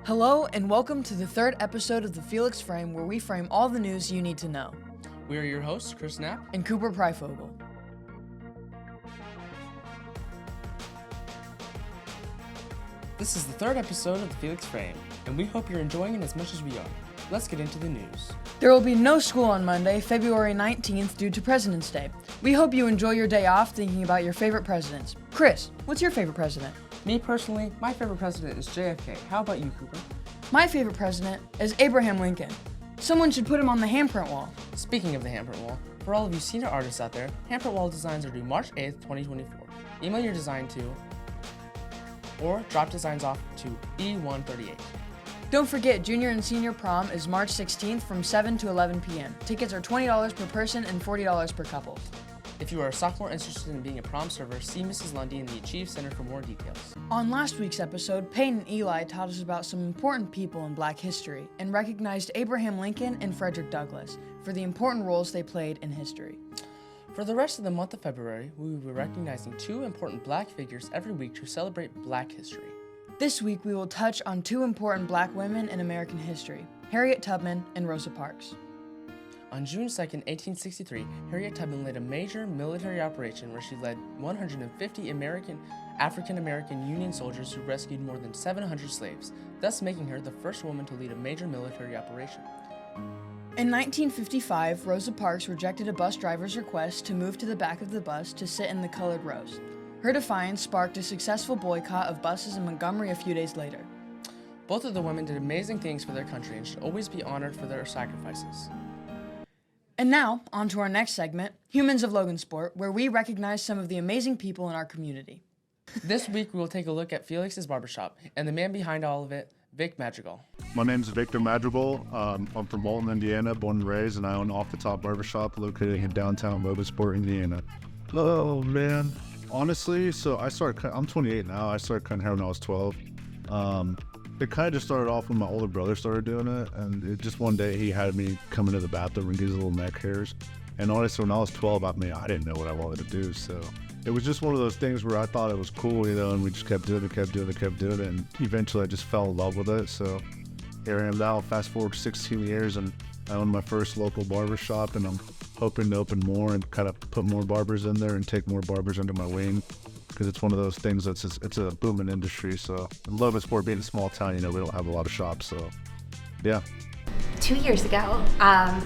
Hello and welcome to the third episode of the Felix Frame, where we frame all the news you need to know. We are your hosts, Chris Knapp and Cooper Pryfogel. This is the third episode of the Felix Frame, and we hope you're enjoying it as much as we are. Let's get into the news. There will be no school on Monday, February 19th, due to President's Day. We hope you enjoy your day off thinking about your favorite presidents. Chris, what's your favorite president? Me personally, my favorite president is JFK. How about you, Cooper? My favorite president is Abraham Lincoln. Someone should put him on the handprint wall. Speaking of the handprint wall, for all of you senior artists out there, handprint wall designs are due March 8th, 2024. Email your design to, or drop designs off to B138. Don't forget, junior and senior prom is March 16th from 7 to 11 p.m. Tickets are $20 per person and $40 per couple. If you are a sophomore interested in being a prom server, see Mrs. Lundy in the Achieve Center for more details. On last week's episode, Peyton and Eli taught us about some important people in Black history and recognized Abraham Lincoln and Frederick Douglass for the important roles they played in history. For the rest of the month of February, we will be recognizing two important Black figures every week to celebrate Black history. This week, we will touch on two important Black women in American history, Harriet Tubman and Rosa Parks. On June 2, 1863, Harriet Tubman led a major military operation where she led 150 African-American Union soldiers who rescued more than 700 slaves, thus making her the first woman to lead a major military operation. In 1955, Rosa Parks rejected a bus driver's request to move to the back of the bus to sit in the colored rows. Her defiance sparked a successful boycott of buses in Montgomery a few days later. Both of the women did amazing things for their country and should always be honored for their sacrifices. And now, on to our next segment, Humans of Logansport, where we recognize some of the amazing people in our community. This week, we will take a look at Felix's barbershop and the man behind all of it, Vic Madrigal. My name is Victor Madrigal. I'm from Walton, Indiana, born and raised, and I own Off the Top Barbershop located in downtown Logansport, Indiana. Oh, man. Honestly, I'm 28 now. I started cutting hair when I was 12. It kind of just started off when my older brother started doing it, and just one day he had me come into the bathroom and get his little neck hairs. And honestly, when I was 12, I didn't know what I wanted to do, so it was just one of those things where I thought it was cool, and we just kept doing it, and eventually I just fell in love with it. So here I am now, fast forward 16 years, and I own my first local barber shop, and I'm hoping to open more and kind of put more barbers in there and take more barbers under my wing, because it's one of those things it's a booming industry. So in Logansport, being a small town, we don't have a lot of shops, so yeah. 2 years ago,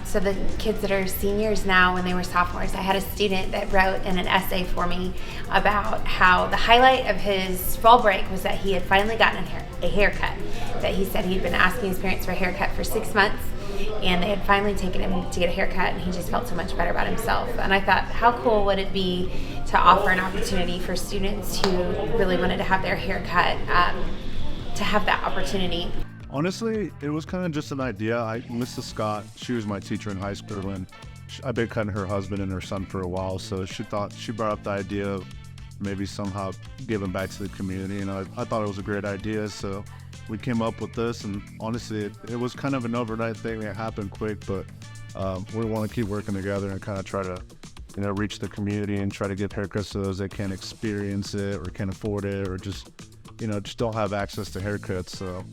so the kids that are seniors now, when they were sophomores, I had a student that wrote in an essay for me about how the highlight of his fall break was that he had finally gotten a haircut. That he said he'd been asking his parents for a haircut for 6 months, and they had finally taken him to get a haircut, and he just felt so much better about himself. And I thought, how cool would it be to offer an opportunity for students who really wanted to have their haircut to have that opportunity. Honestly, it was kind of just an idea. Mrs. Scott, she was my teacher in high school, and I've been cutting her husband and her son for a while, so she brought up the idea of maybe somehow giving back to the community, and I thought it was a great idea, so we came up with this, and honestly, it was kind of an overnight thing that happened quick, but we want to keep working together and kind of try to reach the community and try to give haircuts to those that can't experience it or can't afford it or just don't have access to haircuts. So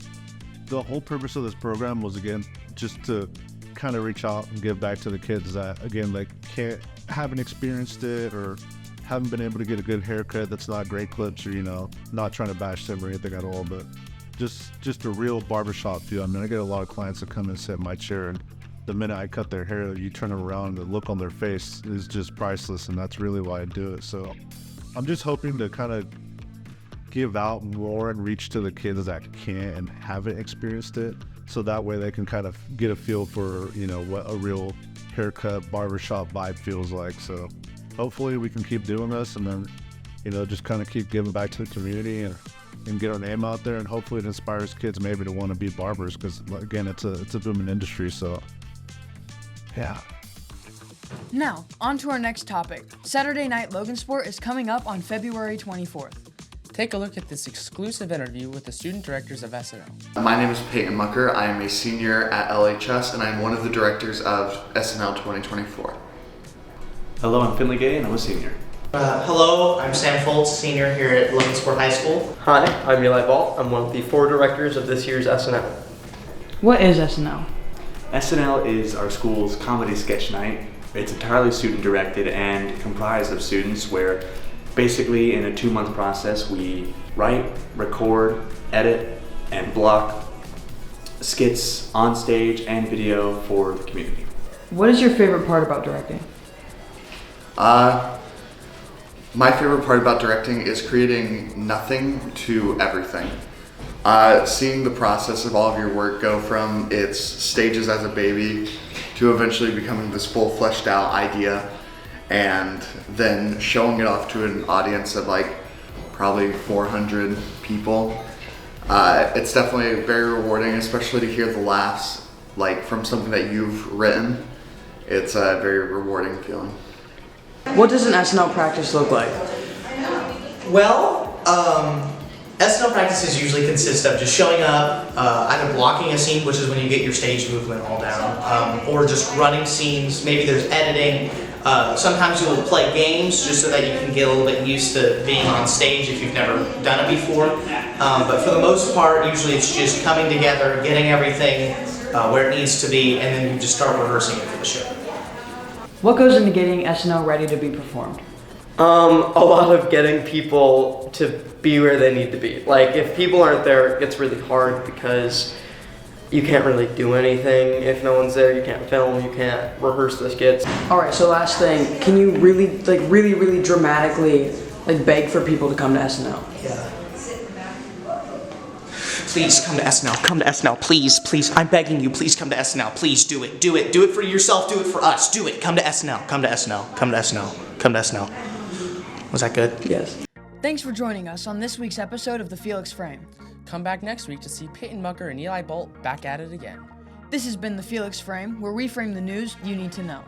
the whole purpose of this program was, again, just to kind of reach out and give back to the kids that, again, haven't experienced it or haven't been able to get a good haircut that's not great clips, or not trying to bash them or anything at all, but just a real barbershop feel. I get a lot of clients that come and sit in my chair, and the minute I cut their hair, you turn around, the look on their face is just priceless, and that's really why I do it. So I'm just hoping to kind of give out more and reach to the kids that can't and haven't experienced it, so that way they can kind of get a feel for what a real haircut barbershop vibe feels like. So hopefully we can keep doing this, and then just kind of keep giving back to the community and get our name out there, and hopefully it inspires kids maybe to want to be barbers, because again, it's a booming industry. So yeah. Now, on to our next topic. Saturday Night Logansport is coming up on February 24th. Take a look at this exclusive interview with the student directors of SNL. My name is Peyton Mucker. I am a senior at LHS, and I'm one of the directors of SNL 2024. Hello, I'm Finley Gay, and I'm a senior. Hello, I'm Sam Foltz, senior here at Logansport High School. Hi, I'm Eli Balt. I'm one of the 4 directors of this year's SNL. What is SNL? SNL is our school's comedy sketch night. It's entirely student directed and comprised of students where basically in a 2-month process we write, record, edit, and block skits on stage and video for the community. What is your favorite part about directing? My favorite part about directing is creating nothing to everything. Seeing the process of all of your work go from its stages as a baby to eventually becoming this full fleshed out idea, and then showing it off to an audience of like probably 400 people. It's definitely very rewarding, especially to hear the laughs like from something that you've written. It's a very rewarding feeling. What does an SNL practice look like? Well, SNL practices usually consist of just showing up, either blocking a scene, which is when you get your stage movement all down, or just running scenes. Maybe there's editing. Sometimes you'll play games just so that you can get a little bit used to being on stage if you've never done it before. But for the most part, usually it's just coming together, getting everything where it needs to be, and then you just start rehearsing it for the show. What goes into getting SNL ready to be performed? A lot of getting people to be where they need to be. Like, if people aren't there, it gets really hard because you can't really do anything. If no one's there, you can't film, you can't rehearse the skits. All right, so last thing, can you really dramatically beg for people to come to SNL? Yeah. Please come to SNL. Come to SNL. Please, please. I'm begging you. Please come to SNL. Please do it. Do it. Do it for yourself. Do it for us. Do it. Come to SNL. Come to SNL. Come to SNL. Come to SNL. Was that good? Yes. Thanks for joining us on this week's episode of The Felix Frame. Come back next week to see Peyton Mucker and Eli Bolt back at it again. This has been The Felix Frame, where we frame the news you need to know.